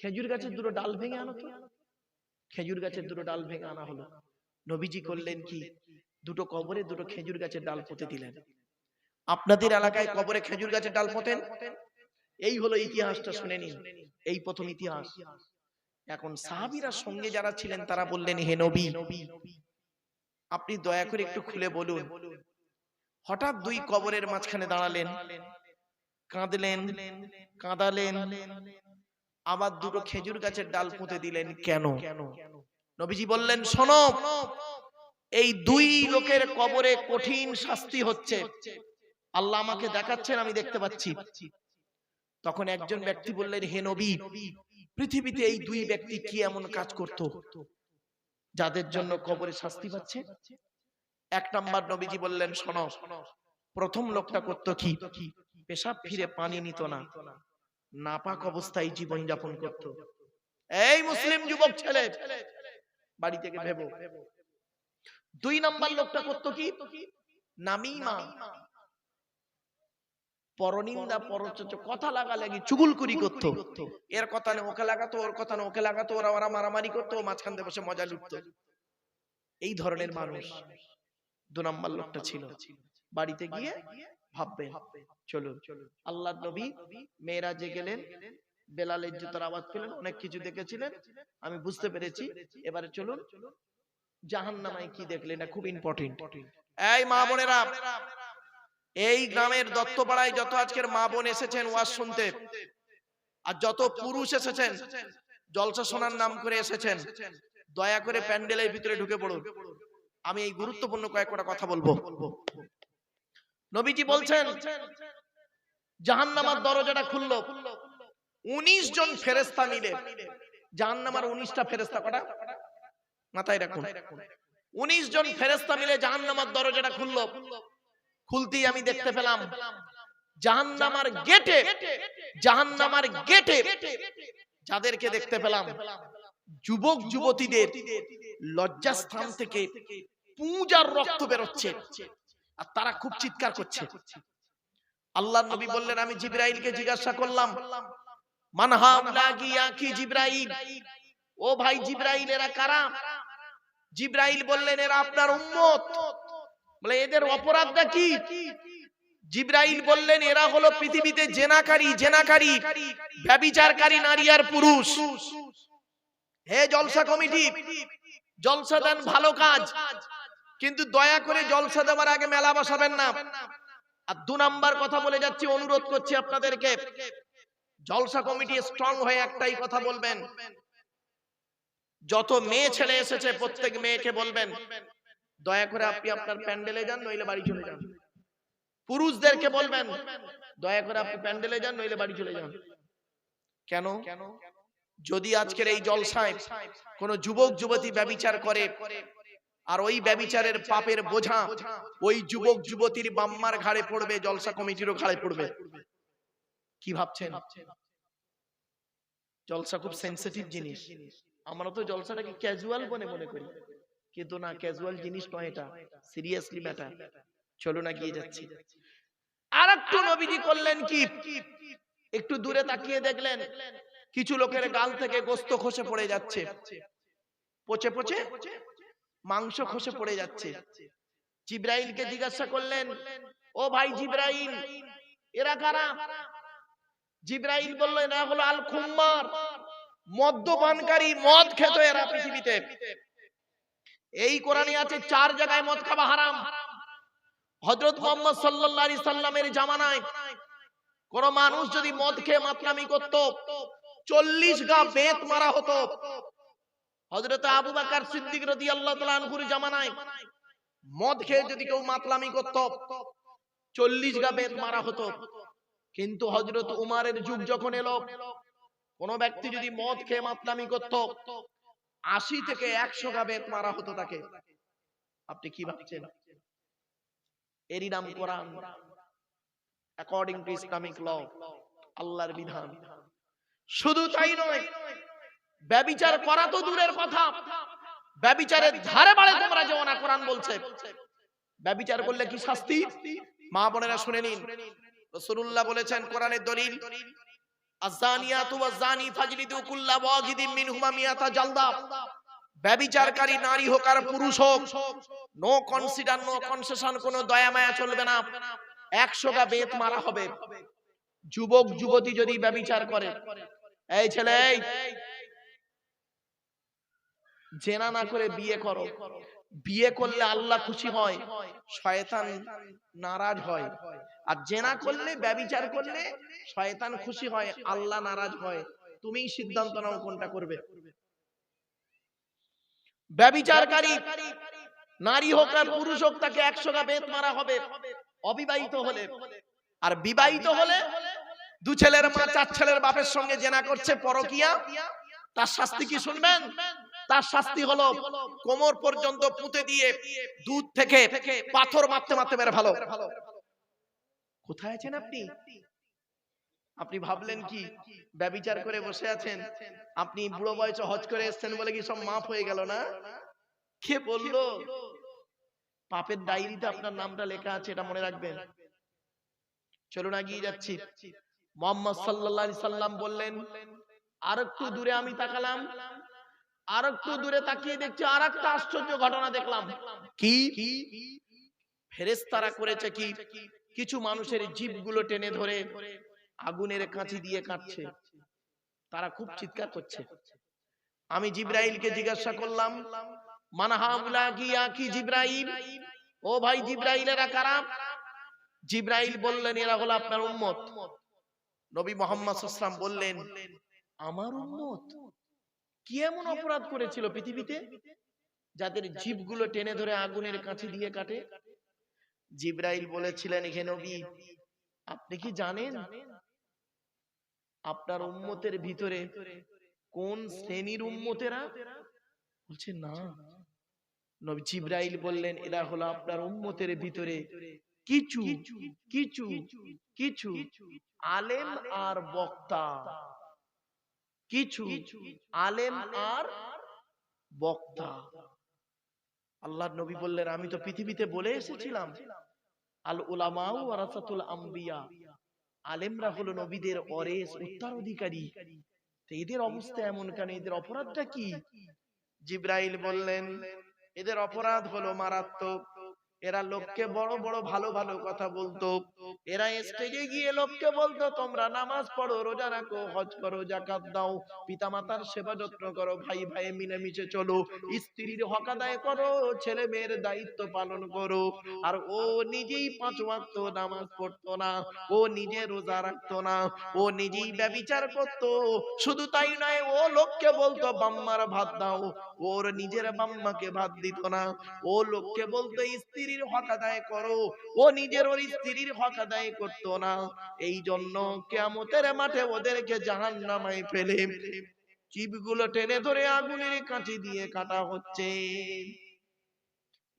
খেজুর গাছের দুটো ডাল ভেঙে আনো তো। খেজুর গাছের দুটো ডাল ভেঙে আনা হলো। নবীজি করলেন কি, দুটো কবরে দুটো খেজুর গাছের ডাল পুঁতে দিলেন। আপনাদের এলাকায় কবরে খেজুর গাছের ডাল পোঁতেন? এই হলো ইতিহাসটা, শুনে নিন, এই প্রথম ইতিহাস। এখন সাহাবীরা সঙ্গে যারা ছিলেন তারা বললেন, হে নবী, আপনি দয়া করে একটু খুলে বলুন। হঠাৎ দুই কবরের মাঝখানে দাঁড়ালেন, কাঁদলেন, কাঁদালেন, আবার দুটো খেজুর গাছের ডাল পুঁতে দিলেন কেন? নবীজি বললেন, শোনো, এই দুই লোকের কবরে কঠিন শাস্তি হচ্ছে, আল্লাহ আমাকে দেখাচ্ছেন, আমি দেখতে পাচ্ছি। তখন একজন ব্যক্তি বললেন, হে নবী, পৃথিবীতে এই দুই ব্যক্তি কি এমন কাজ করত যাদের জন্য কবরে শাস্তি পাচ্ছে? এক নাম্বার নবীজি বললেন, শোনো, প্রথম লোকটা করত কি, পেশাব ফিরে পানি নিত না, নাপাক অবস্থায় জীবন যাপন করত। এই মুসলিম যুবক ছেলে, বাড়ি থেকে ভেবো। দুই নাম্বার লোকটা করত কি, নামিমা, পরনিন্দা, পরচর্চা, কথা লাগালাগি, চুগলখড়ি করত। এর কথা না ওকে লাগাতো, ওর কথা না ওকে লাগাতো, ওরা মারামারি করতো, মাঝখান দিয়ে বসে মজা লুটতো। এই ধরনের মানুষ দু নাম্বার লোকটা ছিল। বাড়িতে গিয়ে ভাববেন। চলুন, আল্লাহর নবী মেরাজে গেলেন, বেলালের জুতার আওয়াজ পেলেন, অনেক কিছু দেখেছিলেন, আমি বুঝতে পেরেছি। এবারে চলুন, জাহান্নামায় কি দেখলেন, এটা খুব ইম্পর্টেন্ট। এই মা বোনেরা, এই গ্রামের দত্তপাড়ায় যত আজকের মা বোন এসেছেন ওয়াজ শুনতে, আর যত পুরুষ এসেছেন জলসা শোনার নাম করে এসেছেন, দয়া করে প্যান্ডেলের ভিতরে ঢুকে পড়ুন। আমি এই গুরুত্বপূর্ণ কয়েকটা কথা বলবো। নবীজি বলছেন, জাহান্নামের দরজাটা খুললো, 19 জন ফেরেশতা মিলে। জাহান্নামের 19টা ফেরেশতা, কটা মাথায় রাখুন, 19 জন ফেরেশতা মিলে জাহান্নামের দরজাটা খুললো। খুলতেই আমি দেখতে পেলাম জাহান্নামের গেটে, জাহান্নামের গেটে যাদেরকে দেখতে পেলাম, যুবক যুবতীদের লজ্জাস্থান থেকে পূজার রক্ত বেরোচ্ছে, আর তারা খুব চিৎকার করছে। আল্লাহর নবী বললেন, আমি জিবরাইলকে জিজ্ঞাসা করলাম, মান হাউলাকি ইয়া কি জিবরাইল, ও ভাই জিবরাইল, এরা কারা? জিবরাইল বললেন, এরা আপনার উম্মত। বলে, এদের অপরাধটা কি? জিবরাইল বললেন, এরা হলো পৃথিবীতে জেনাকারী, ব্যভিচারকারী নারী আর পুরুষ। হে জলসা কমিটি, জলসা দেন ভালো কাজ, কিন্তু দয়া করে জলসা দেওয়ার আগে মেলা বসাবেন না। আর দু নাম্বার কথা বলে যাচ্ছি, অনুরোধ করছি আপনাদেরকে, জলসা কমিটি স্ট্রং হয়ে একটাই কথা বলবেন, যত মেয়ে ছেলে এসেছে প্রত্যেক মেয়েকে বলবেন, দয়া করে আপনি আপনার প্যান্ডেলে যান, নইলে বাড়ি চলে যান। পুরুষদেরকে বলবেন, দয়া করে আপনি প্যান্ডেলে যান, নইলে বাড়ি চলে যান। কেন? যদি আজকের এই জলসায় কোন যুবক যুবতী ব্যভিচার করে, আর ওই ব্যভিচারের পাপের বোঝা ওই যুবক যুবতীর বাম্মার ঘাড়ে পড়বে, জলসা কমিটিরও ঘাড়ে পড়বে। কি ভাবছেন? জলসা খুব সেনসিটিভ জিনিস। আমরা তো জলসাটাকে ক্যাজুয়াল মনে করি, কিন্তু না, ক্যাজুয়াল জিনিস নয়, এটা সিরিয়াসলি ম্যাটার। চলো না, গিয়ে যাচ্ছি। আর একটু নবীজি করলেন কি, একটু দূরে তাকিয়ে দেখলেন কিছু লোকের গাল থেকে গোস্ত খসে পড়ে যাচ্ছে, পচে পচে মাংস খসে পড়ে যাচ্ছে। জিবরাইলকে জিজ্ঞাসা করলেন, ও ভাই জিবরাইল, এরা কারা? জিবরাইল বলল, এরা হলো আল খুম্মার, মদ্যপানকারী, মদ খেত এরা পৃথিবীতে। এই কোরআনে আছে 4 জায়গায় মদ খাওয়া হারাম। হযরত মুহাম্মদ সাল্লাল্লাহু আলাইহি সাল্লামের জামানায় কোন মানুষ যদি মদ খেয়ে মাতলামি করত, 40 গা বেত মারা হতো। হযরত আবু বকর সিদ্দিক রাদিয়াল্লাহু তাআলা আনহুর জামানায় মদ খেয়ে যদি কেউ মাতলামি করত, 40 গা বেত মারা হতো। কিন্তু হযরত উমারের যুগ যখন এলো, কোন ব্যক্তি যদি মদ খেয়ে মাতলামি করত, 80 থেকে 100 গা বেত মারা হতো তাকে। আপনি কি ভাবছেন? এরই নাম কোরআন, অ্যাকর্ডিং টু ইসলামিক ল, আল্লাহর বিধান। শুধু তাই নয়, ব্যভিচার করা তো দূরের কথা, ব্যভিচারের ধারে বাড়ে তোমরা যেও না, কোরআন বলছে। ব্যভিচার করলে কি শাস্তি? মা বোনেরা শুনে নিন, রাসূলুল্লাহ বলেছেন, কোরআনের দলিল, আযানিয়াতু ওয়াযানি ফাজলিদু কুল্লা ওয়াহিদিন মিনহুমা মিয়াতা জালদা। ব্যভিচারকারী নারী হোক আর পুরুষ হোক, নো কনসিডার, নো কনসেশন, কোনো দয়া মায়া চলবে না, 100 গা বেত মারা হবে। যুবক যুবতী যদি ব্যভিচার করে, এই ছেলে, এই জেনা না করে বিয়ে করো। বিয়ে করলে আল্লাহ খুশি হয়, শয়তান নারাজ হয়। আর জেনা করলে, ব্যভিচার করলে শয়তান খুশি হয়, আল্লাহ নারাজ হয়। তুমিই সিদ্ধান্ত নাও কোনটা করবে। ব্যভিচারকারী নারী হোক আর পুরুষ হোক, তাকে 100 গা বেত মারা হবে অবিবাহিত হলে। আর বিবাহিত হলে, 2 ছেলের মা 4 ছেলের বাপের সঙ্গে জেনা করছে, পরকিয়া, তার শাস্তি কি শুনবেন? তার শাস্তি হলো কোমর পর্যন্ত পুঁতে দিয়ে দুধ থেকে পাথর মারতে মারতে মেরে ভালো। কোথায় আছেন আপনি? আপনি ভাবলেন কি ব্যভিচার করে বসে আছেন, আপনি বুড়ো বয়সে হজ করে এসেছেন বলে কি সব মাফ হয়ে গেল না? কে বললো? পাপের ডায়েরিতে আপনার নামটা লেখা আছে, এটা মনে রাখবেন। চলুন এগিয়ে যাচ্ছি। মুহাম্মদ সাল্লাল্লাহু আলাইহি সাল্লাম বললেন, আর একটু দূরে আমি তাকালাম, আর একটু দূরে তাকিয়ে দেখছি আর একটা আশ্চর্য ঘটনা দেখলাম। কি? ফেরেশতারা করেছে কি, কিছু মানুষের জিভগুলো টেনে ধরে আগুনের কাঁচি দিয়ে কাটছে। তারা খুব চিৎকার করছে। আমি জিবরাইলকে জিজ্ঞাসা করলাম, মান হাউলা কি জিবরাইল, ও ভাই জিবরাইলেরা কারা? জিবরাইল বললেন, এরা হলো আপনার উম্মত। নবী মুহাম্মদ সাল্লাল্লাহু আলাইহি ওয়াসাল্লাম বললেন, আমার উম্মত? কি এমন অপরাধ করেছিল পৃথিবীতে যাদের জিভগুলো টেনে ধরে আগুনের কাঁচি দিয়ে কাটে? জিবরাইল বলেছিলেন, হে নবী, আপনি কি জানেন আপনার উম্মতের ভিতরে কোন শ্রেণীর উম্মতেরা? বলছে না। নবী জিবরাইল বললেন, এরা হলো আপনার উম্মতের ভিতরে কিছু কিছু কিছু আলেম আর বক্তা। কিছু আলেম আর বক্তা। আল্লাহর নবী বললেন, আমি তো পৃথিবীতে বলে এসেছিলাম, আল উলামাউ ওয়ারাসাতুল আম্বিয়া, আলেমরা হলো নবীদের ওয়ারিস, উত্তরাধিকারী। তো এদের অবস্থা এমন কেন? এদের অপরাধটা কি? জিবরাইল বললেন, এদের অপরাধ হলো মারাত্মক। এরা লোককে বড় বড় ভালো ভালো কথা বলতো। এরা স্টেজে গিয়ে লোককে বলতো, তোমরা নামাজ পড়ো, রোজা রাখো, হজ করো, যাকাত দাও, পিতামাতার সেবা যত্ন করো, ভাই ভাই মিলেমিশে চলো, স্ত্রীর হক আদায় করো, ছেলে মেয়ের দায়িত্ব পালন করো। আর ও নিজেই 5 ওয়াক্ত নামাজ পড়তো না, ও নিজে রোজা রাখতো না, ও নিজেই ব্যভিচার করতো। শুধু তাই নয়, ও লোককে বলতো বাম্মার ভাত দাও, ওর নিজের বাম্মাকে ভাত দিত না। ও লোককে বলতো স্ত্রীর হক আদায় করো, ও নিজের ওর স্ত্রীর হক আদায় করতো না। এই জন্য কিয়ামতের মাঠে ওদেরকে জাহান্নামে ফেলে জিভগুলো টেনে ধরে আগুনের কাঁচি দিয়ে কাটা হচ্ছে।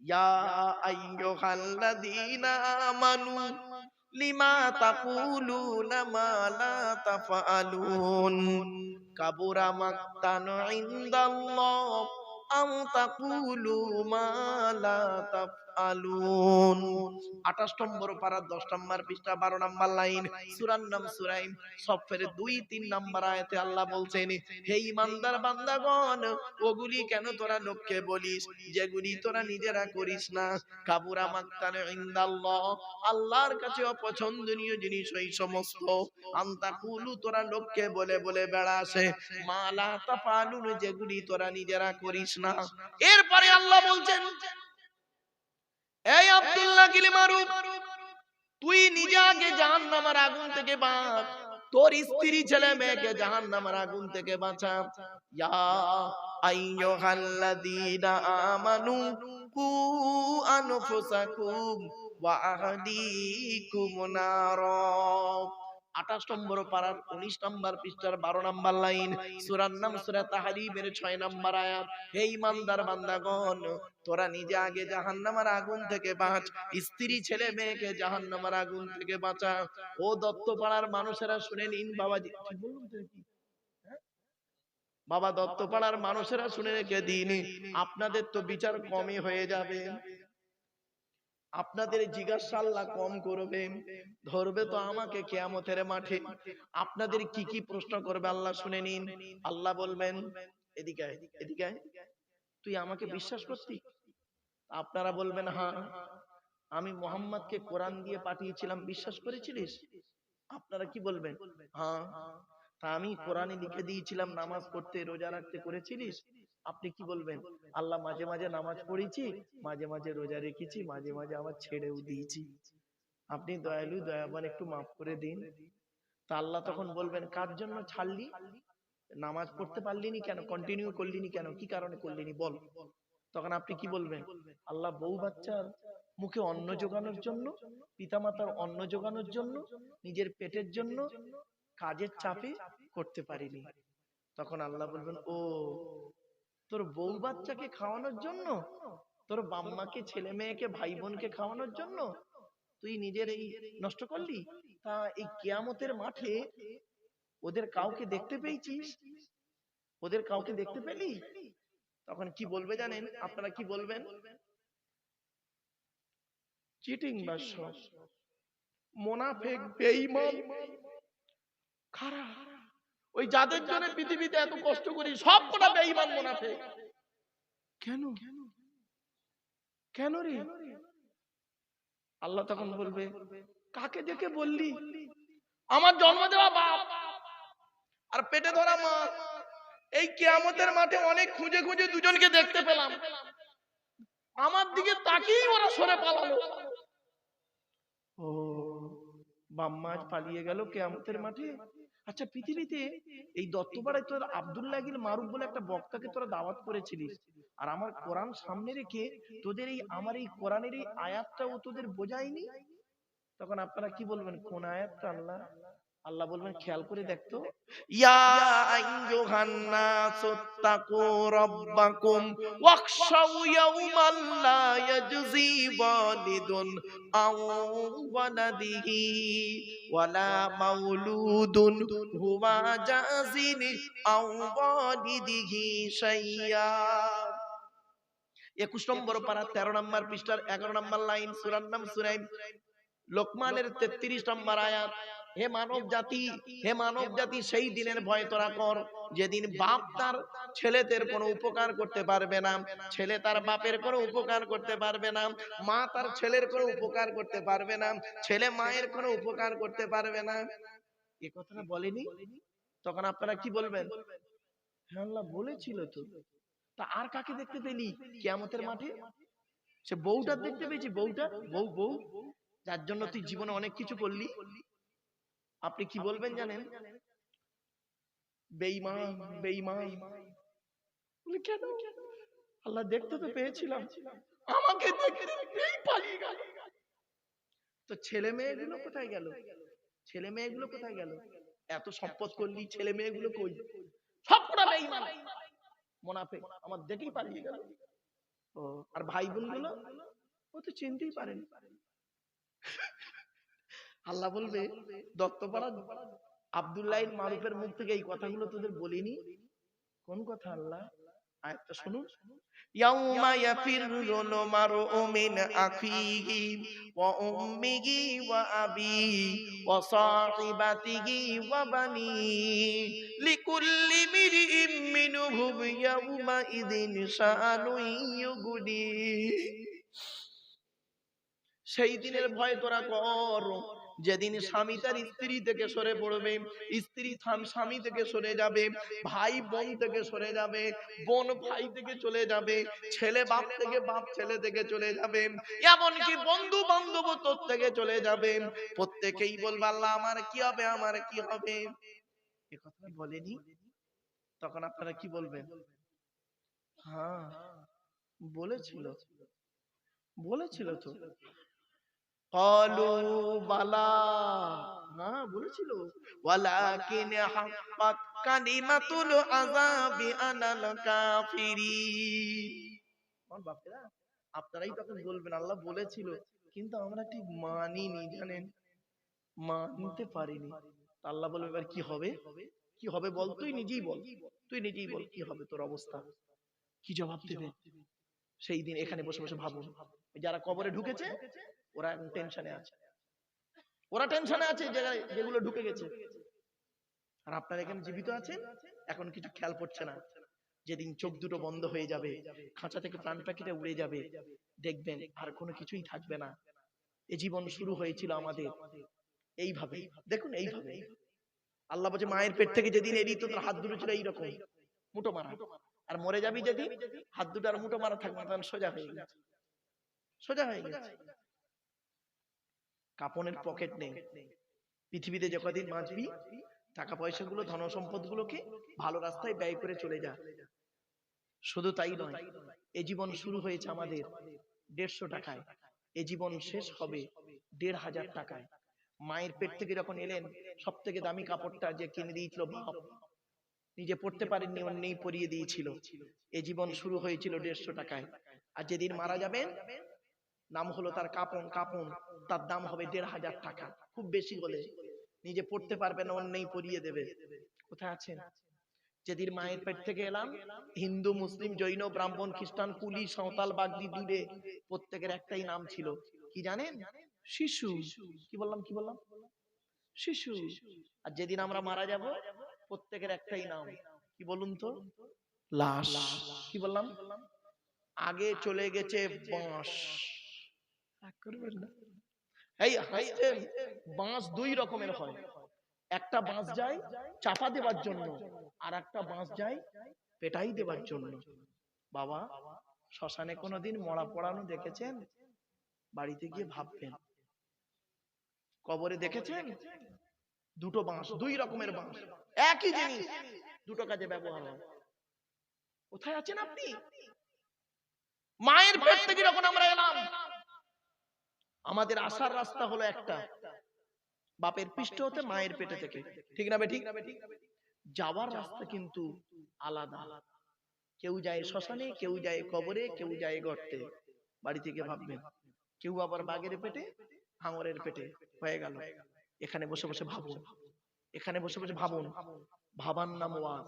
ইয়া আইয়ুহাল্লাযীনা আমানু লিমা তাকুলুনা মা লা তাফআলুন কাবুরা মাকতান ইনদাল্লাহ আও তাকুলু মা লা তাফআলুন। 28 নম্বর পারা 10 নম্বর পৃষ্ঠা 12 নম্বর লাইন, সূরার নাম সূরা সফের 2-3 নম্বর আয়াতে আল্লাহ বলছেন, হে ঈমানদার বান্দাগণ, ওগুলি কেন তোরা লোককে বলিস যেগুলি তোরা নিজেরা করিস না? কাবুরা মাকতান ইনদাল্লাহ, আল্লাহর কাছে অপছন্দনীয় জিনিস ওই সমস্ত। আনতাকুলু, তোরা লোককে বলে বলে বেড়াস, মা লা তাফআলুন, যেগুলি তোরা নিজেরা করিস না। এরপরে আল্লাহ বলছেন, এই আব্দুল্লাহ গিলমারু, তুই নিজে আগে জাহান্নামের আগুন থেকে বাঁচ, তোর স্ত্রী ছেলে মেয়েকে জাহান্নামের আগুন থেকে বাঁচা। ইয়া আইয়ুহাল্লাযীনা আমানু কু আনফুসাকুম ওয়া আহলিকুম নারা। 28 নম্বর পারার 19 নম্বর পৃষ্ঠার 12 নম্বর লাইন, সূরার নাম সূরা তাহরিমের 6 নম্বর আয়াত। হে ঈমানদার বান্দাগণ, তোরা নিজে আগে জাহান্নামের আগুন থেকে বাঁচ, স্ত্রী ছেলে মেয়েকে জাহান্নামের আগুন থেকে বাঁচা। ও দত্তপাড়ার মানুষেরা শুনে নিন, বাবাজি ঠিক বললাম তো কি? বাবা দত্তপাড়ার মানুষেরা শুনে রেখে দিন, আপনাদের তো বিচার কমই হয়ে যাবে। আপনাদের জিজ্ঞাসা আল্লাহ কম করবে, ধরবে তো আমাকে কিয়ামতের মাঠে। আপনাদের কি কি প্রশ্ন করবে আল্লাহ শুনে নিন। আল্লাহ বলবেন, এদিকে আয়, এদিকে আয়, তুই আমাকে বিশ্বাস করতি? আপনারা বলবেন, হ্যাঁ। আমি মুহাম্মদকে কোরআন দিয়ে পাঠিয়েছিলাম, বিশ্বাস করেছিলিস? আপনারা কি বলবেন? হ্যাঁ। তা আমি কোরআনে লিখে দিয়েছিলাম নামাজ পড়তে, রোজা রাখতে, করেছিলিস? আপনি কি বলবেন? আল্লাহ, মাঝে মাঝে নামাজ পড়েছি, মাঝে মাঝে রোজা রেখেছি, মাঝে মাঝে আবার ছেড়েও দিয়েছি। আপনি দয়ালু, দয়াবান, একটু মাফ করে দিন। তা আল্লাহ তখন বলবেন, কার জন্য ছাড়লি? নামাজ পড়তে পারলিনি কেন? কন্টিনিউ করলিনি কেন? কি কারণে করলিনি বল। তখন আপনি কি বলবেন? আল্লাহ, বউ বাচ্চার মুখে অন্ন জোগানোর জন্য, পিতামাতার অন্ন জোগানোর জন্য, নিজের পেটের জন্য, কাজের চাপে করতে পারিনি। তখন আল্লাহ বলবেন, ও, তোর বউ বাচ্চাকে খাওয়ানোর জন্য, তোর বাম্মাকে, ছেলে মেয়েকে, ভাই বোনকে খাওয়ানোর জন্য তুই নিজের এই নষ্ট করলি? তা এই কিয়ামতের মাঠে ওদের কাউকে দেখতে পেয়েছিস? ওদের কাউকে দেখতে পেলি? তখন কি বলবে জানেন? আপনারা কি বলবেন? চিটিং বাদশা, মুনাফিক, বেঈমান, খারাপ। ওই যাদের জন্য পৃথিবীতে এত কষ্ট করি সবকটা বেঈমান, মুনাফিক। কেন? কেন রে? আল্লাহ তখন বলবে, কাকে দেখে বললি? আমার জন্ম দেওয়া বাপ আর পেটে ধরা মা। এই কিয়ামতের মাঠে অনেক খুঁজে খুঁজে দুজনকে দেখতে পেলাম, আমার দিকে তাকিয়েই ওরা সরে পালালো। ও, বাম্মা আজ পালিয়ে গেল কিয়ামতের মাঠে। আচ্ছা, পৃথিবীতে এই দত্তপাড়ায় তোর আব্দুল্লাহ গিল মারুফ বলে একটা বক্তাকে তোরা দাওয়াত করেছিলিস, আর আমার কোরআন সামনে রেখে তোদের এই আমার এই কোরআনের এই আয়াতটাও তোদের বোঝায়নি। তখন আপনারা কি বলবেন? কোন আয়াতটা? আল্লাহ আল্লাহ বলবেন, খেয়াল করে দেখতো, ইয়া আইয়ুহান নাসুত্তাকু রাব্বাকুম ওয়াখশাউ ইয়াওমান লা ইয়াজজি ওয়ালিদুন আও ওয়ালাদিহি ওয়ালা মাউলুদুন হুয়া জাযিন আও ওয়ালিদিহি শাইয়্যা। 21 নম্বর পারা 13 নম্বর পৃষ্ঠার 11 নম্বর লাইন, সূরার নাম সূরা লোকমানের 33 নম্বর আয়াত। হে মানব জাতি, হে মানব জাতি, সেই দিনের ভয় তোরা কর যেদিন বাপ তার ছেলেদের কোনো উপকার করতে পারবে না, ছেলে তার বাপের কোনো উপকার করতে পারবে না, মা তার ছেলের কোনো উপকার করতে পারবে না, ছেলে মায়ের কোনো উপকার করতে পারবে না। এই কথাটা বলেনি? তখন আপনারা কি বলবেন? হ্যাঁ, আল্লাহ বলেছিল তো। তা আর কাকে দেখতে পেলি কিয়ামতের মাঠে? সে বউটা দেখতে পেয়েছি, বউটা, বউ, বউ, যার জন্য তুই জীবনে অনেক কিছু করলি। আপনি কি বলবেন জানেন? বেঈমান, বেঈমান। বলে, কেন? আল্লাহ, দেখতে তো পেয়েছিলাম, আমাকে দেখতে পেয়েই পালিয়ে গেল। তো ছেলে মেয়েগুলো কোথায় গেল? ছেলে মেয়েগুলো কোথায় গেল? এত সম্পদ করলি, ছেলে মেয়েগুলো কই? সবটা বেঈমান, মুনাফিক, আমার দেখেই পালিয়ে গেল। ও, আর ভাই বোনগুলো ও তো চিনতেই পারেন। আল্লাহ বলবে, দত্তপাড়া আব্দুল্লাহ মারুফের মুখ থেকে এই কথাগুলো তোদের বলিনি? কোন কথা আল্লাহ? আয়াতটা শুনুন। ইয়াউমা ইয়াফিরুল মারউ মিন আখিহি ওয়া উম্মিহি ওয়া আবিহি ওয়া সাহিবাতিহি ওয়া বানিহি লিকুল্লি মিরইম মিনহুম ইয়াউমা ইযিন শাআনুন ইউগনি। সেই দিনের ভয় তোরা কর যেদিন স্বামী তার স্ত্রী থেকে সরে পড়বে, স্ত্রী স্বামী থেকে সরে যাবে, ভাই বোন থেকে সরে যাবে, বোন ভাই থেকে চলে যাবে, ছেলে বাপ থেকে, বাপ ছেলে থেকে চলে যাবে, এমনকি বন্ধু বান্ধব তোর থেকে চলে যাবে। প্রত্যেকেই বলবে, আল্লাহ আমার কি হবে, আমার কি হবে? এ কথা বলেনি? তখন আপনারা কি বলবেন? হ্যাঁ, বলেছিল, বলেছিল তো। ক্বালু বালা, হ্যাঁ বলেছিল। ওয়ালাকিন হাক্কাত কালিমাতুল আযাবি আলাল কাফিরিন। আমার বাপেরা, আপনারাই তখন বলবেন, আল্লাহ বলেছিল, কিন্তু আমরা ঠিক মানিনি, জানেন, মানতে পারিনি। আল্লাহ বলবে, এবার কি হবে? কি হবে বল, তুই নিজেই বল, তুই নিজেই বল কি হবে তোর অবস্থা? কি জবাব দেবে? সেই দিন এখানে বসে বসে ভাবুন, যারা কবরে ঢুকেছে ওরা এখন টেনশনে আছে, ওরা টেনশনে আছে যেগুলো ঢুকে গেছে। আর আপনারা এখানে জীবিত আছেন, এখন কিছু খেয়াল পড়ছে না। যেদিন চোখ দুটো বন্ধ হয়ে যাবে, খাঁচা থেকে প্রাণ পাখিটা উড়ে যাবে, দেখবেন আর কোনো কিছুই থাকবে না। এই জীবন শুরু হয়েছিল আমাদের এইভাবে, দেখুন এইভাবে। আল্লাহ বলছে মায়ের পেট থেকে যেদিন এলি তোর হাত দুটো ছিল এইরকম মুঠো মারা, আর মরে যাবি যেদিন হাত দুটো আর মুঠো মারা থাকবে না, তখন সোজা হয়ে গেছে, সোজা হয়ে গেছে। কাপনের পকেট নেই। পৃথিবীতে যে কদিন বাঁচবি টাকা পয়সা গুলো ধন সম্পদ গুলোকে ভালো রাস্তায় ব্যয় করে চলে যা। শুধু তাই নয়, এই জীবন শুরু হয়েছে আমাদের 150 টাকায়, এই জীবন শেষ হবে 1500 টাকায়। মায়ের পেট থেকে যখন এলেন সব থেকে দামি কাপড়টা যে কিনে দিয়েছিল বাপ, নিজে পড়তে পারেননি অন্যই পরিয়ে দিয়েছিল। এই জীবন শুরু হয়েছিল 150 টাকায়। আর যেদিন মারা যাবেন নাম হলো তার কাপন, কাপন তার দাম হবে 1500 টাকা, খুব বেশি হলে। নিজে পড়তে পারবে না, অন্যই পরিয়ে দেবে। কোথায় আছেন? যেদিন মায়ের পেট থেকে এলাম, হিন্দু মুসলিম জৈন ব্রাহ্মণ খ্রিস্টান কুলি সাঁওতাল বাগদি দুলে প্রত্যেকের একটাই নাম ছিল, কি জানেন? শিশু। কি বললাম, কি বললাম? শিশু। আর যেদিন আমরা মারা যাব প্রত্যেকের একটাই নাম, কি বলুন তো? লাশ। কি বললাম? আগে চলে গেছে বাঁশ। করবেন না, এই হাসছেন। বাঁশ দুই রকমের হয়, একটা বাঁশ যায় চাপা দেওয়ার জন্য, আর একটা বাঁশ যায় পেটাই দেওয়ার জন্য। বাবা, শ্মশানে কোনোদিন মরা পড়ানো দেখেছেন? বাড়িতে গিয়ে ভাববেন। কবরে দেখেছেন? দুটো বাঁশ, দুই রকমের বাঁশ, একই জিনিস, দুটো কাজে ব্যবহার হয়। কোথায় আছেন আপনি? মায়ের পেট থেকে যখন আমরা এলাম, আমাদের আসার রাস্তা হলো একটা, বাপের পৃষ্ঠ হতে মায়ের পেটে থেকে, ঠিক না বেঠিক? যাওয়ার রাস্তা কিন্তু আলাদা। কেউ যায় শ্মশানে, কেউ যায় কবরে, কেউ যায় গর্তে। বাড়ি থেকে ভাববেন। কেউ আবার বাঘের পেটে, হাঙরের পেটে হয়ে গেল। এখানে বসে বসে ভাবুন, এখানে বসে বসে ভাবুন। ভাবার নাম ওয়াজ,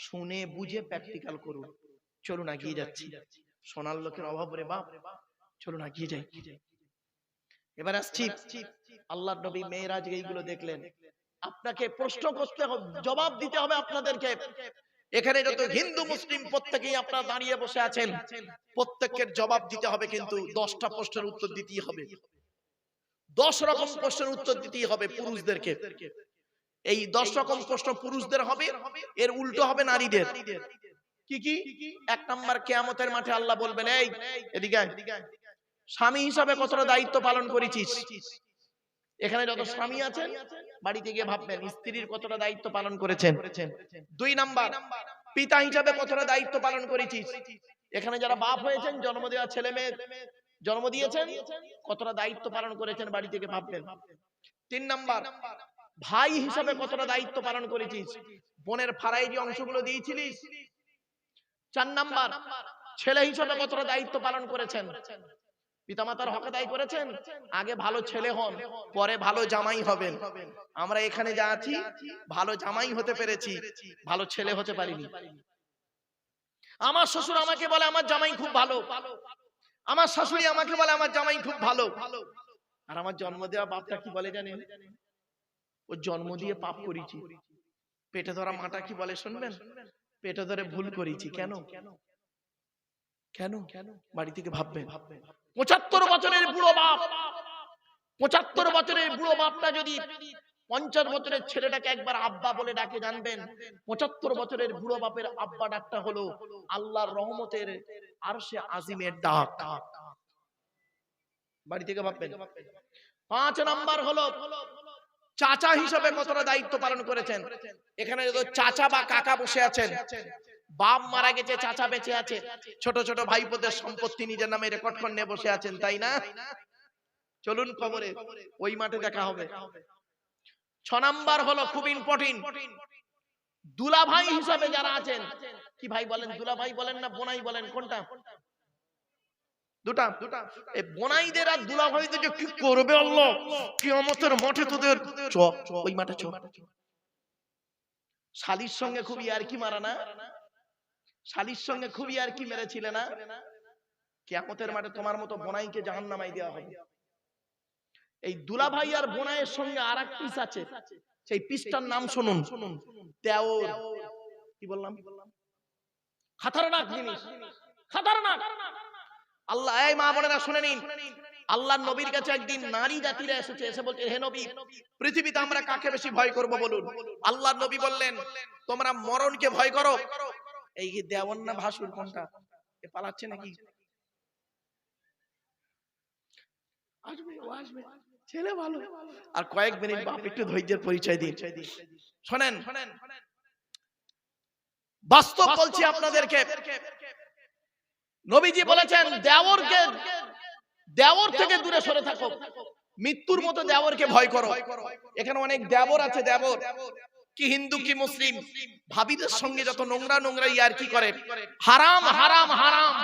শুনে বুঝে প্র্যাকটিক্যাল করুন। চলুন এগিয়ে যাচ্ছি, সোনার লোকের অভাব রে বাপ, চলুন এগিয়ে যাই। এবার আসছি, আল্লাহর নবী মেরাজ এইগুলো দেখলেন। আপনাকে প্রশ্ন করতে হবে, জবাব দিতে হবে আপনাদেরকে। এখানে যত হিন্দু মুসলিম প্রত্যেকেই আপনারা দাঁড়িয়ে বসে আছেন, প্রত্যেকের জবাব দিতে হবে, কিন্তু 10টা প্রশ্নের উত্তর দিতেই হবে। 10 রকম প্রশ্নের উত্তর দিতেই হবে পুরুষদেরকে। এই 10 রকম প্রশ্ন পুরুষদের হবে, এর উল্টো হবে নারীদের। কি কি? 1 নাম্বার, কিয়ামতের মাঠে আল্লাহ বলবেন, এই এদিকে আয়, স্বামী হিসাবে কতটা দায়িত্ব পালন করেছিস? এখানে যত স্বামী আছেন বাড়িতে গিয়ে ভাববেন স্ত্রীর কতটা দায়িত্ব পালন করেছেন। 2 নাম্বার, পিতা হিসাবে কতটা দায়িত্ব পালন করেছিস? এখানে যারা বাপ হয়েছেন, জন্ম দেওয়া ছেলে মেয়ে জন্ম দিয়েছেন, কতটা দায়িত্ব পালন করেছেন বাড়ি থেকে ভাববেন। 3 নাম্বার, ভাই হিসাবে কতটা দায়িত্ব পালন করেছিস? বোনের ফারাই যে অংশগুলো দিয়েছিলিস। 4 নাম্বার, ছেলে হিসাবে কতটা দায়িত্ব পালন করেছেন? পিতামাতার হক আদায় করেছেন? আগে ভালো ছেলে হন, পরে ভালো জামাই হবেন। আমরা এখানে যা আছি ভালো জামাই হতে পেরেছি, ভালো ছেলে হতে পারিনি। আমার শ্বশুর আমাকে বলে আমার জামাই খুব ভালো, আমার শাশুড়ি আমাকে বলে আমার জামাই খুব ভালো। আর আমার জন্ম দেওয়া বাপটা কি বলে জানেন? ও জন্ম দিয়ে পাপ করেছি। পেটে ধরা মাটা কি বলে শুনবেন? পেটে ধরে ভুল করেছি। কেন কেন? বাড়ি থেকে ভাববেন। 75 বছরের বুড়ো বাপ, 75 বছরের বুড়ো বাপটা যদি 50 বছরের ছেলেটাকে একবার আব্বা বলে ডাকে, জানবেন 75 বছরের বুড়ো বাপের আব্বা ডাকটা হলো আল্লাহর রহমতের আরশে আজিমের ডাক। বাড়ি থেকে ভাববেন। 5 নাম্বার হলো চাচা হিসেবে কতটা দায়িত্ব পালন করেছেন? এখানে যদি চাচা বা কাকা বসে আছেন, বাপ মারা গেছে, চাচা বেঁচে আছে, ছোট ছোট ভাইপোদের সম্পত্তি নিজের নামে রেকর্ড করে নিয়ে বসে আছেন, তাই না? চলুন কবরে, ওই মাঠে দেখা হবে। 6 নাম্বার হলো খুব ইম্পর্টেন্ট, দুলা ভাই হিসাবে যারা আছেন। কি ভাই বলেন? দুলা ভাই বলেন না বোনাই বলেন? কোনটা? দুটা। এই বোনাইদের আর দুলা ভাইদের যে কি করবে আল্লাহ কিয়ামতের মাঠে, তোদের ওই মাঠে চ। শালির সঙ্গে খুব ইয়ারকি মারা না? শালির সঙ্গে খুব ইয়ারকি মেরেছিলে না? কিয়ামতের মাঠে তোমার মতো বোনাইকে জাহান্নামায় দেওয়া হবে। এই দুলাভাই আর বোনাইয়ের সঙ্গে আরেক পিস আছে, সেই পিসটার নাম শুনুন, দেওর। কি বললাম? খতরনাক জিনিস, খতরনাক। আল্লাহ, এই মা বোনেরা শুনে নিন, আল্লাহর নবীর কাছে একদিন নারী জাতিরা এসেছে, এসে বলছে, হে নবী, পৃথিবীতে আমরা কাকে বেশি ভয় করব বলুন? আল্লাহর নবী বললেন, তোমরা মরণকে ভয় করো। এই দেওর না ভাসুর কোনটা? এ পালাচ্ছে নাকি? আসবে, ও আসবে, ছেলে ভালো। আর কয়েক মিনিট বাপ একটু ধৈর্যের পরিচয় দিন। শোনেন, বাস্তব বলছি আপনাদেরকে। নবীজি বলেছেন, দেওর থেকে দূরে সরে থাকো, মৃত্যুর মতো দেওরকে ভয় করো। এখানে অনেক দেওর আছে, দেওর কি হিন্দু কি মুসলিম, ভাবিদের সঙ্গে যত নোংরা নোংরা ইয়ার্কি করে, হারাম হারাম হারাম।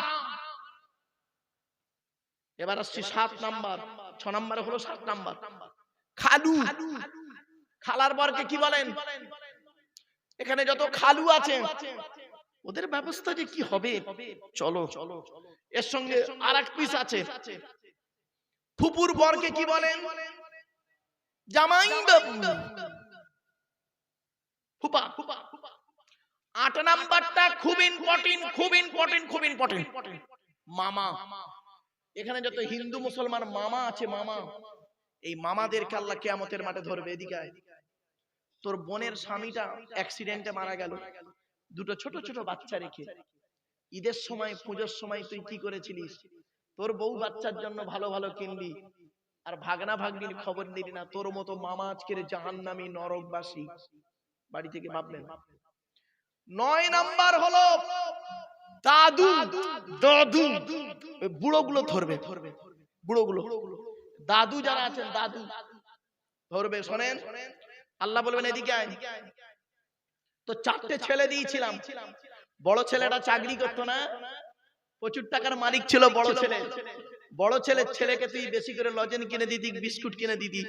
এবার আসছি 7 নাম্বার, 6 নাম্বার হলো 7 নাম্বার, খালু। খালার বরকে কি বলেন? এখানে যত খালু আছে ওদের ব্যবস্থা যে কি হবে, চলো। এর সঙ্গে আরেক পিস আছে, ফুপুর বরকে কি বলেন? জামাই বাবু, ফুপা। 8 নাম্বারটা খুব ইম্পর্টেন্ট, খুব ইম্পর্টেন্ট, খুব ইম্পর্টেন্ট, মামা। এখানে যত হিন্দু মুসলমান মামা আছে, মামা, এই মামাদেরকে আল্লাহ কিয়ামতের মাঠে ধরবে। এদিকে আয়। তোর বোনের স্বামীটা অ্যাক্সিডেন্টে মারা গেল, দুটো ছোট ছোট বাচ্চা রেখে। ঈদের সময়, পূজোর সময় তুই কি করেছিলিস? তোর বউ বাচ্চার জন্য ভালো ভালো কিনলি, আর ভাগনা ভাগ্নির খবর নিলি না। তোর মতো মামা আজকের জাহান্নামী, নরকবাসী। বাড়ি থেকে ভাবলেন। 9 নাম্বার হলো দাদু। দাদু বুড়োগুলো ধরবে, বুড়োগুলো, দাদু যারা আছেন দাদু ধরবে। শোনেন, আল্লাহ বলবেন, এদিকে আয়। তো 4টে ছেলে দিয়েছিলাম, বড় ছেলেটা চাকরি করতো না, প্রচুর টাকার মালিক ছিল বড় ছেলে। বড় ছেলেকে তুই বেশি করে লজেন কিনে দিতি, বিস্কুট কিনে দিতি।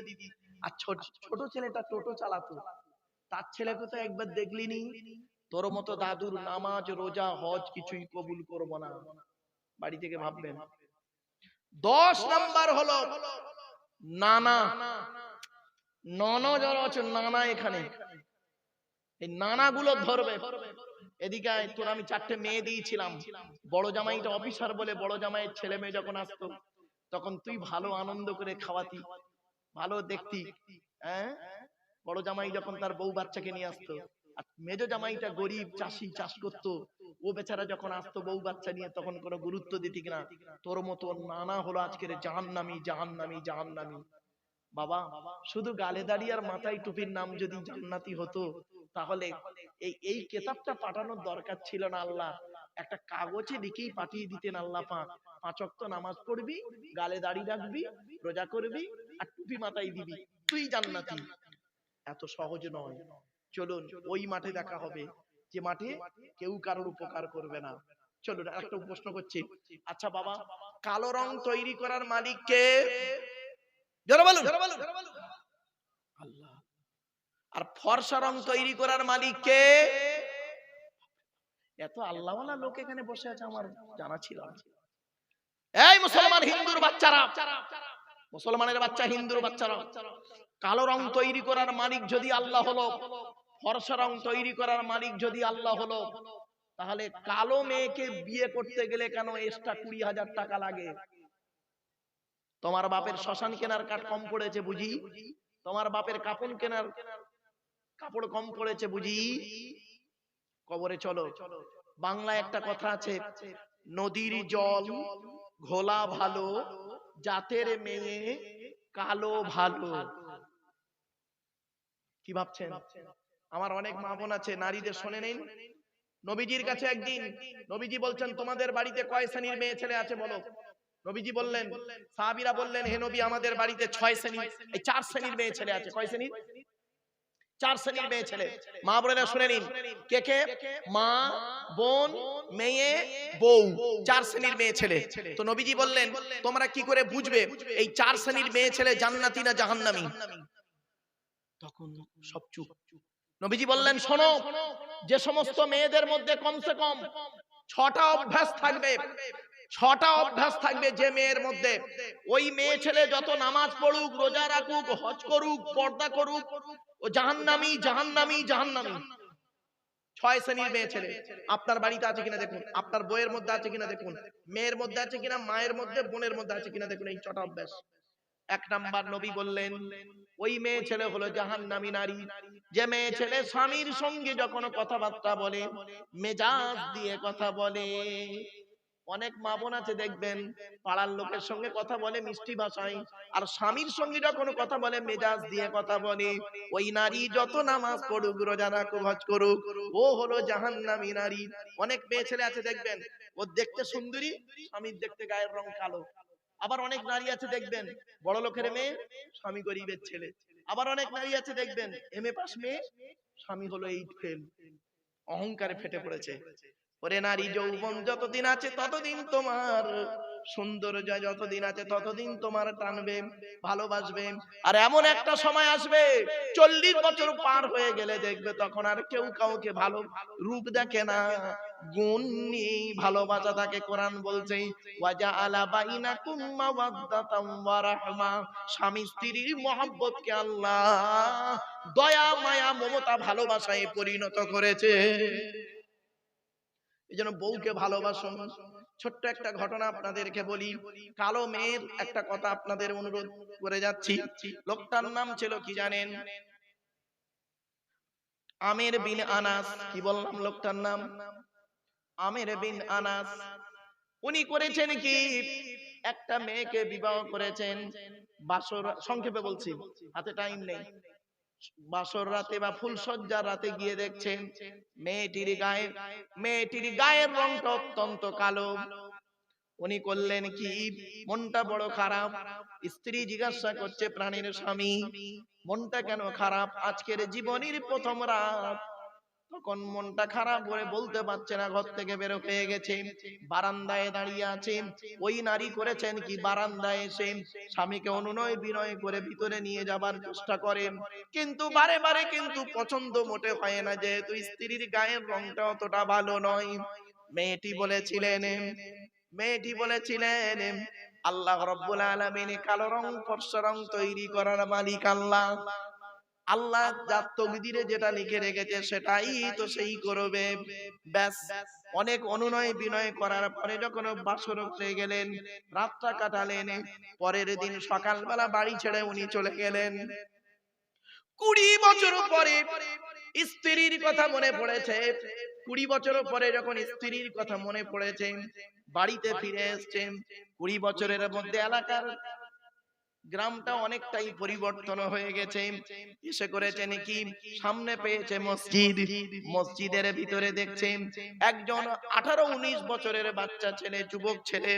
আর ছোট ছেলেটা টোটো চালাতো, তার ছেলেকে তো একবার দেখলিনি। তোর মতো দাদুর নামাজ রোজা হজ কিছুই কবুল করব না। বাড়ি থেকে ভাববেন। 10 নাম্বার হলো নানা। নানা যারা আছে, নানা, এখানে এই নানা গুলো ধরবে। এদিকে আয়, তোর আমি 4টে মেয়ে দিয়েছিলাম। বড় জামাইটা অফিসার বলে, বড় জামাইয়ের ছেলে মেয়ে যখন আসতো তখন তুই ভালো আনন্দ করে খাওয়াতি, ভালো দেখতি। হ্যাঁ, বড় জামাই যখন তার বউ বাচ্চাকে নিয়ে আসতো, আর মেজো জামাইটা গরিব চাষি, চাষ করতো, ও বেচারা যখন আসতো বউ বাচ্চা নিয়ে তখন কোনো গুরুত্ব দিতি না। তোর মতো নানা হলো আজকের জাহান্নামী, জাহান্নামী, জাহান্নামী। বাবা, শুধু গালে দাড়ি আর মাথায় টুপির নাম যদি জান্নাতি হতো, তাহলে এই কিতাবটা পাঠানোর দরকার ছিল না। আল্লাহ একটা কাগজে লিখেই পাঠিয়ে দিতেন। আল্লাহ পাক 5 ওয়াক্ত নামাজ পড়বি, গালে দাড়ি রাখবি, রোজা করবি, আর টুপি মাথায় দিবি, তুই জান্নাতি। এত সহজ নয়। চলুন ওই মাঠে দেখা হবে যে মাঠে কেউ কারোর উপকার করবে না। চলুন একটা প্রশ্ন করছি। আচ্ছা বাবা, কালো রং তৈরি করার মালিক কে? জোরে বলুন। আল্লাহ। আর ফর্সা রং তৈরি করার মালিক কে? এত আল্লাহওয়ালা লোক এখানে বসে আছে, আমার জানা ছিল না। এই মুসলমান হিন্দুর বাচ্চারা, মুসলমানের বাচ্চা, হিন্দুর বাচ্চারা, কালো রং তৈরি করার মালিক যদি আল্লাহ হলো, ফর্সা রং তৈরি করার মালিক যদি আল্লাহ হলো, তাহলে কালো মেয়েকে বিয়ে করতে গেলে কেন এক্সট্রা 20,000 টাকা লাগে? তোমার বাপের শ্মশান কেনার কাঠ কম পড়েছে বুঝি? তোমার বাপের কাপড় কেনার কাপড় কম পড়েছে বুঝি? কবরে চলো। বাংলায় একটা কথা আছে, নদীর জল ঘোলা ভালো, জাতের মেয়ে কালো ভালো। কি ভাবছেন? আমার অনেক মা বোন আছে, নারীদের শুনে নিন। নবীজির কাছে একদিন নবীজি বলছেন, তোমাদের বাড়িতে কয় শ্রেণীর মেয়ে ছেলে আছে বলো? নবীজি বললেন, সাহাবীরা বললেন, হে নবী, আমাদের বাড়িতে 6 শ্রেণীর, এই 4 শ্রেণীর মেয়ে ছেলে আছে। কয় শ্রেণীর? 4 শ্রেণীর মেয়ে ছেলে। মা বোনেরা শুনে নিন, কে কে? মা, বোন, মেয়ে, বউ, 4 শ্রেণীর মেয়ে ছেলে। তো নবীজি বললেন, তোমরা কি করে বুঝবে এই 4 শ্রেণীর মেয়ে ছেলে জান্নাতি না জাহান্নামী? তখন সব চুপ। নবীজি বললেন, শোনো, যে সমস্ত মেয়েদের মধ্যে কমসে কম 6টা অভ্যাস থাকবে, ছটা অভ্যাস থাকবে যে মেয়ের মধ্যে। ওই মেয়ে ছেলে যত নামাজ পড়ুক, রোজা রাখুক, হজ করুক, পর্দা করুক, ও জাহান্নামী, জাহান্নামী, জাহান্নামী। 6 শ্রেণীর মেয়ে ছেলে। আপনার বাড়িতে আছে কিনা দেখুন, আপনার বইয়ের মধ্যে আছে কিনা দেখুন, মেয়ের মধ্যে আছে কিনা, মায়ের মধ্যে, বোনের মধ্যে আছে কিনা দেখুন। এই ছটা অভ্যাস। 1 নাম্বার নবী বললেন, ওই মেয়ে ছেলে হলো জাহান্নামী নারী, যে মেয়ে ছেলে স্বামীর সঙ্গে যখন কথাবার্তা বলে মেজাজ দিয়ে কথা বলে। অনেক মা বোন আছে দেখবেন, পাড়ার লোকের সঙ্গে কথা বলে মিষ্টি ভাষায়, আর স্বামীর সঙ্গে যখন কথা বলে মেজাজ দিয়ে কথা বলে। ওই নারী যত নামাজ পড়ুক, রোজা রাখুক, হজ করুক, ও হলো জাহান্নামী নারী। অনেক মেয়ে ছেলে আছে দেখবেন, ও দেখতে সুন্দরী, স্বামীর দেখতে গায়ের রং কালো। আবার অনেক নারী আছে দেখবেন, বড় লোকের মেয়ে, স্বামী গরিবের ছেলে। আবার অনেক নারী আছে দেখবেন, এমএ পাস মেয়ে, স্বামী হলো 8 ফেল, অহংকারে ফেটে পড়েছে। ওরে নারী, যৌবন যতদিন আছে ততদিন তোমার, সৌন্দর্য যতদিন আছে ততদিন তোমার টানবে, ভালোবাসবে। আর এমন একটা সময় আসবে 40 বছর পার হয়ে গেলে দেখবে তখন আর কেউ কাউকে ভালো রূপ দেখে না, গুণ নিয়ে ভালোবাসা থাকে। কোরআন বলছে ওয়াজআলা বাইনাকুম মাওয়াদ্দাতাম ওয়া রাহমা, স্বামী স্ত্রীর মহব্বতকে আল্লাহ দয়া, মায়া, মমতা, ভালোবাসায় পরিণত করেছে। এইজন্য বউকে ভালোবাসুন। ছোট্ট একটা ঘটনা আপনাদেরকে বলি। কালো মেয়ের একটা কথা আপনাদের অনুরোধ করে যাচ্ছি। লোকটার নাম ছিল কি জানেন? আমের বিন আনাস। কি বললাম লোকটার নাম? আমের বিন আনাস। উনি করেছেন কি, একটা মেয়েকে বিবাহ করেছেন। বাসর, সংক্ষেপে বলছি, হাতে টাইম নেই। বাসর রাতে বা ফুলসজ্জার রাতে গিয়ে দেখছেন মেয়েটির গায়ের রংটা অত্যন্ত কালো। উনি করলেন কি, মনটা বড় খারাপ। স্ত্রী জিজ্ঞাসা করছে প্রাণের স্বামী, মনটা কেন খারাপ? আজকের জীবনের প্রথম রাত। তখন মনটা খারাপ করে বলতে পারছে না, ঘর থেকে বের হয়ে গেছে, বারান্দায় দাঁড়িয়ে আছে। ওই নারী করেছেন কি, বারান্দায় এসে স্বামীকে অনুনয় বিনয় করে ভিতরে নিয়ে যাবার চেষ্টা করেন, কিন্তু বারে বারে কিন্তু পছন্দ মোটে হয় না, যেহেতু স্ত্রীর গায়ের রংটা অতটা ভালো নয়। মেয়েটি বলেছিলেন আল্লাহ রাব্বুল আলামিন কালো রং, ফর্সা রং তৈরি করার মালিক আল্লাহ। আল্লাহ যার তকদিরে যেটা লিখে রেখেছে সেটাই তো সেই করবে। ব্যাস, অনেক অনুনয় বিনয় করার পরে যখন বাসর হয়ে গেলেন, রাতটা কাটালেন, পরের দিন সকালবেলা বাড়ি ছেড়ে উনি চলে গেলেন। 20 বছর পরে স্ত্রীর কথা মনে পড়েছে। 20 বছর পরে যখন স্ত্রীর কথা মনে পড়েছে, বাড়িতে ফিরে এসেছেন। 20 বছরের মধ্যে এলাকার গ্রামটা অনেকটাই পরিবর্তন হয়ে গেছে। এসে করেছেন কি, সামনে পেয়েছে মসজিদ। মসজিদের ভিতরে দেখছে একজন 18-19 বছরের বাচ্চা ছেলে, যুবক ছেলে,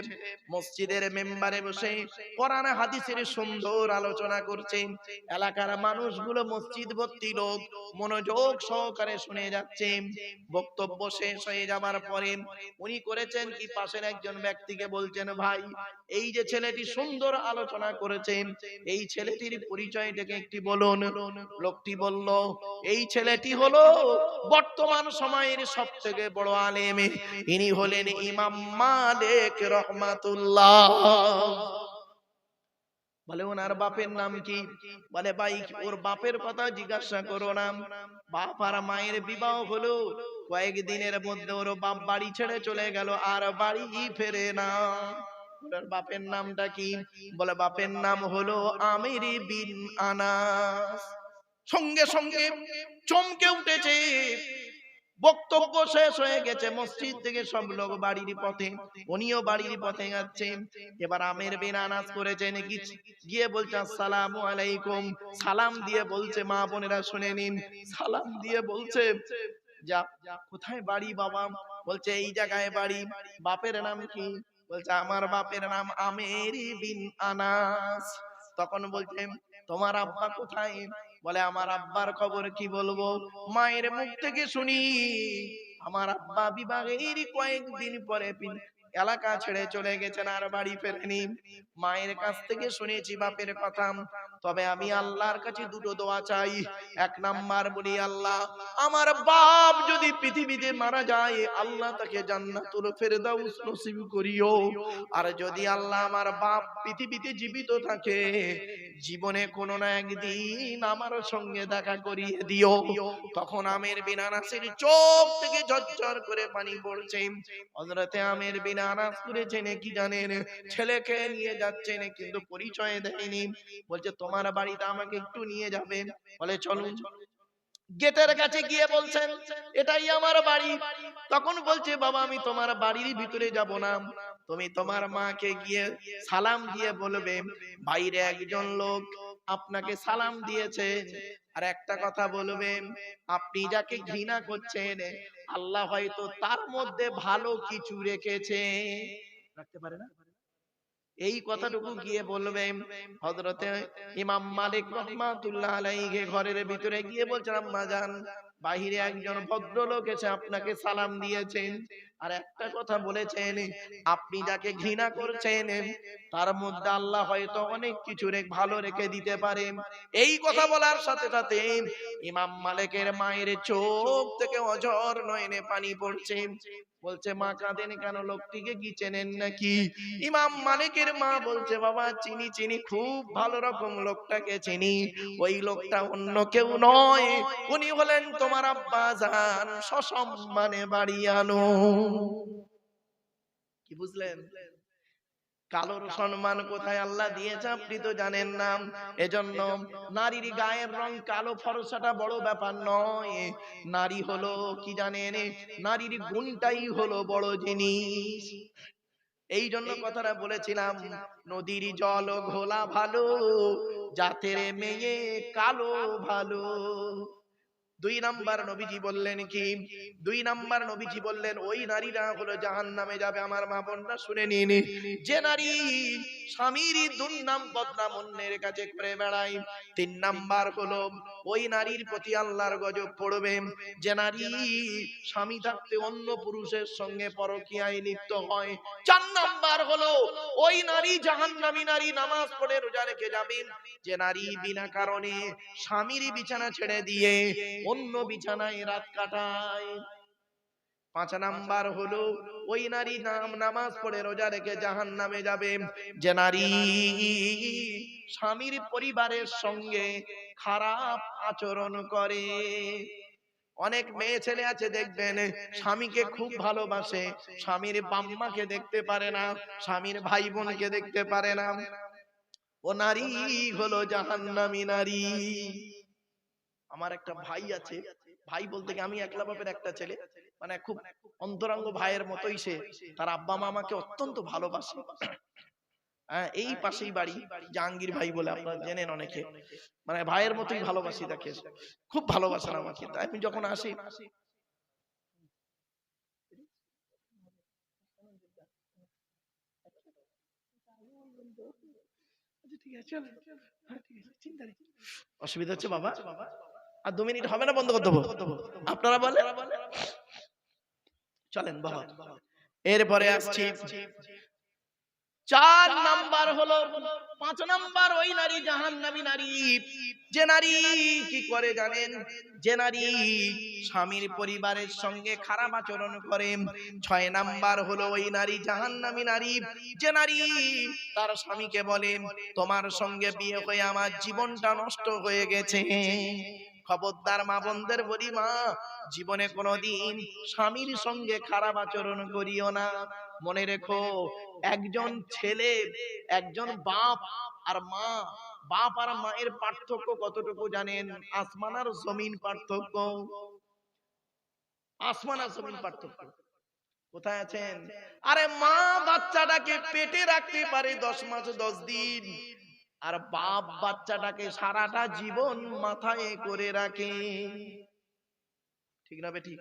মসজিদের মেম্বারে বসে কোরআন হাদিসের সুন্দর আলোচনা করছে। এলাকার মানুষগুলো, মসজিদ ভর্তি লোক, মনোযোগ সহকারে শুনে যাচ্ছে। বক্তব্য শেষ হয়ে যাবার পরে উনি করেছেন কি, পাশের একজন ব্যক্তিকে বলছেন, ভাই, এই যে ছেলেটি সুন্দর আলোচনা করেছেন, এই ছেলেটির পরিচয়টাকে একটি বলুন। লোকটি বলল, এই ছেলেটি হলো বর্তমান সময়ের সবথেকে বড় আলেম, ইনি হলেন ইমাম মালিক রাহমাতুল্লাহ। বলে ওনার বাপের নাম কি? বলে ভাই, ওর বাপের কথা জিজ্ঞাসা করো না। বাপ আর মায়ের বিবাহ হলো, কয়েকদিনের মধ্যে ওর বাপ বাড়ি ছেড়ে চলে গেল, আর বাড়ি ফেরে না। ওর বাপের নামটা কি? বলে বাপের নাম হলো আমির বিন আনাস। সঙ্গে সঙ্গে চমকে উঠেছে। বক্তব্য শেষ হয়ে গেছে, মসজিদ থেকে সব লোক বাড়ির পথে, উনিও বাড়ির পথে যাচ্ছেন। এবার আমির বিন আনাস করেছেন গিয়ে বলছে আসসালামু আলাইকুম। সালাম দিয়ে বলছে, মা বোনেরা শুনে নিন, সালাম দিয়ে বলছে, যা, কোথায় বাড়ি বাবা? বলছে এই জায়গায় বাড়ি। বাপের নাম কি? বলছে আমার বাপের নাম আমির বিন আনাস। তখন বলছে তোমার আব্বা কোথায়? বলে আমার আব্বার খবর কি বলবো, মায়ের মুখ থেকে শুনি আমার আব্বা বিবাহের কয়েকদিন পরে এলাকা ছেড়ে চলে গেছেন, আর বাড়ি ফেরেনি। মায়ের কাছ থেকে শুনেছি বাপের কথা, তবে আমি আল্লাহর কাছে দুটো দোয়া চাই। এক নাম্বার বলি, আল্লাহ আমার বাপ যদি পৃথিবীতে মারা যায়, আল্লাহ তাকে জান্নাতুল ফেরদাউস নসিব করিও। আর যদি আল্লাহ আমার বাপ পৃথিবীতে জীবিত থাকে, জীবনে কোনো না একদিন আমার সঙ্গে দেখা করিয়ে দিও। তখন আমের বিন আনাসের চোখ থেকে ঝরঝর করে পানি পড়ছে। হযরতে আমের বিন আনাস করেছেন কি জানেন, ছেলেকে নিয়ে যাচ্ছেন কিন্তু পরিচয় দেয়নি। বলছে তোমার বাড়িতে আমাকে একটু নিয়ে যাবে। বলে চলুন। গেটের কাছে গিয়ে বলছেন এটাই আমার বাড়ি। তখন বলছে বাবা আমি তোমার বাড়ির ভিতরে যাব না, তুমি তোমার মাকে গিয়ে সালাম দিয়ে বলবে বাইরে একজন লোক আপনাকে সালাম দিয়েছেন। আর একটা কথা বলবেন, আপনি যাকে ঘৃণা করছেন আল্লাহ হয়তো তার মধ্যে ভালো কিছু রেখেছে। রাখতে পারে না? এই কথাটুকু গিয়ে বলবেন। হযরতে ইমাম মালিক রাহমাতুল্লাহ আলাইহি ঘরের ভিতরে গিয়ে বলছেন আম্মা জান, বাহিরে একজন ভদ্রলোক এসে আপনাকে সালাম দিয়েছেন আর একটা কথা বলেছেন, আপনি যাকে ঘৃণা করছেন তার মধ্যে আল্লাহ হয়তো অনেক কিছু ভালো রেখে দিতে পারেন। এই কথা বলার সাথে সাথে ইমাম মালিকের মায়ের চোখ থেকে অঝর নয়নে পানি পড়ছে। বলছে মা কাঁদেন কেন, লোকটিকে কি চেনেন নাকি? ইমাম মালিকের মা বলছে বাবা চিনি চিনি, খুব ভালো রকম লোকটাকে চিনি। ওই লোকটা অন্য কেউ নয়, উনি হলেন তোমার আব্বা জান, সসম্মানে বাড়ি আনো। কি বুঝলেন? কালোর সম্মান কোথায় আল্লাহ দিয়েছে আপনি তো জানেন না। এজন্য নারীর গায়ের রং কালো ফর্সাটা বড় ব্যাপার নয়। নারী হলো কি জানেন, নারীর গুণটাই হলো বড় জিনিস। এই জন্য কথাটা বলেছিলাম, নদীর জল ঘোলা ভালো, জাতের মেয়ে কালো ভালো। দুই নাম্বার নবীজি বললেন কি? দুই নাম্বার নবীজি বললেন ওই নারীরা হলো জাহান্নামে যাবে। আমার মা বোনরা শুনে নিন, যে নারী স্বামীর দুর্নাম বদনাম অন্যের কাছে করে বেড়ায়। তিন নাম্বার হলো ওই নারীর প্রতি আল্লাহর গজব পড়বে। যে নারী স্বামী থাকতে অন্য পুরুষের সঙ্গে পরকীয়ায় লিপ্ত হয়। চার নাম্বার হলো ওই নারী জাহান্নামী নারী, নামাজ পড়ে রোজা রেখে যাবেন। যে নারী বিনা কারণে স্বামীর বিছানা ছেড়ে দিয়ে অন্য বিছানায় রাত কাটায়। পাঁচ নাম্বার হলো ওই নারী নামাজ পড়ে রোজা রেখে জাহান্নামে যাবে। যে নারী স্বামীর পরিবারের সঙ্গে খারাপ আচরণ করে। অনেক মেয়ে ছেলে আছে দেখবেন স্বামীকে খুব ভালোবাসে, স্বামীর বাম্মাকে দেখতে পারে না, স্বামীর ভাই বোনকে দেখতে পারে না। ও নারী হলো জাহান্নামী নারী। আমার একটা ভাই আছে, ভাই বলতে কি আমি একলা বাপের একটা ছেলে, মানে খুব অন্তরঙ্গ ভাইয়ের মতোই সে। তার আব্বা মা আমাকে অত্যন্ত ভালোবাসে। এই পাশেই বাড়ি, জাহাঙ্গীর ভাই বলে আপনারা জেনেন অনেকে, মানে ভাইয়ের মতোই ভালোবাসি তাকে, খুব ভালোবাসেন আমাকে। তাই আমি যখন আসি অসুবিধা হচ্ছে বাবা, আর 2 মিনিট হবে না, বন্ধ করে দেবো আপনারা বলেন, চলেন বাবা। এরপরে আসছি 4 নাম্বার হলো, 5 নাম্বার ওই নারী জাহান্নামী নারী, যে নারী কি করে জানেন, যে নারী স্বামীর পরিবারের সঙ্গে খারাপ আচরণ করে। 6 নাম্বার হলো ওই নারী জাহান্নামী নারী, যে নারী তার স্বামীকে বলে তোমার সঙ্গে বিয়ে হয়ে আমার জীবনটা নষ্ট হয়ে গেছে। খবরদার মা বোনদের বলি, মা জীবনে কোনোদিন স্বামীর সঙ্গে খারাপ আচরণ করিও না। মনে রেখো একজন ছেলে, একজন বাপ আর মা, বাপ আর মায়ের পার্থক্য কতটুকু জানেন? আসমান আর জমিন পার্থক্য, আসমান আর জমিন পার্থক্য। কোথায় আছেন? আরে মা বাচ্চাটাকে পেটে রাখতে পারে 10 মাস 10 দিন, আর বাপ বাচ্চাটাকে সারাটা জীবন মাথায় করে রাখে। ঠিক না বেঠিক?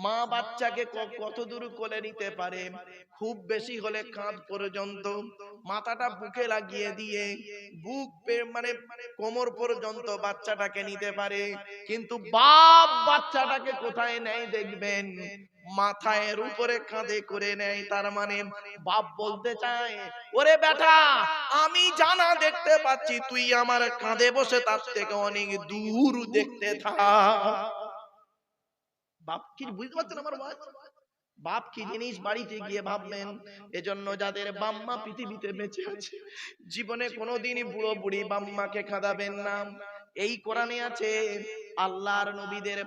মা বাচ্চাকে কত দূর কোলে নিতে পারে? খুব বেশি হলে কাঁধ পর্যন্ত, মাথাটা বুকে লাগিয়ে দিয়ে মানে কোমর পর্যন্ত বাচ্চাটাকে নিতে পারে। কিন্তু বাপ বাচ্চাটাকে কোথায় নেয় দেখবেন? মাথার উপরে কাঁধে করে নেয়। তার মানে বাপ বলতে চায়, ওরে বেটা, আমি জানা দেখতে পাচ্ছি, তুই আমার কাঁধে বসে তার থেকে অনেক দূর দেখতে থাক। বাপ কি বুঝতে পারছেন আমার ওয়াজ? বাপ কি জিনিস বাড়িতে গিয়ে ভাববেন। এজন্য যাদের বাম্মা পৃথিবীতে বেঁচে আছে, জীবনে কোনোদিনই বুড়ো বুড়ি বাম্মাকে কাঁদাবেন না। এই কোরআনে আছে, আল্লাহর নবীদের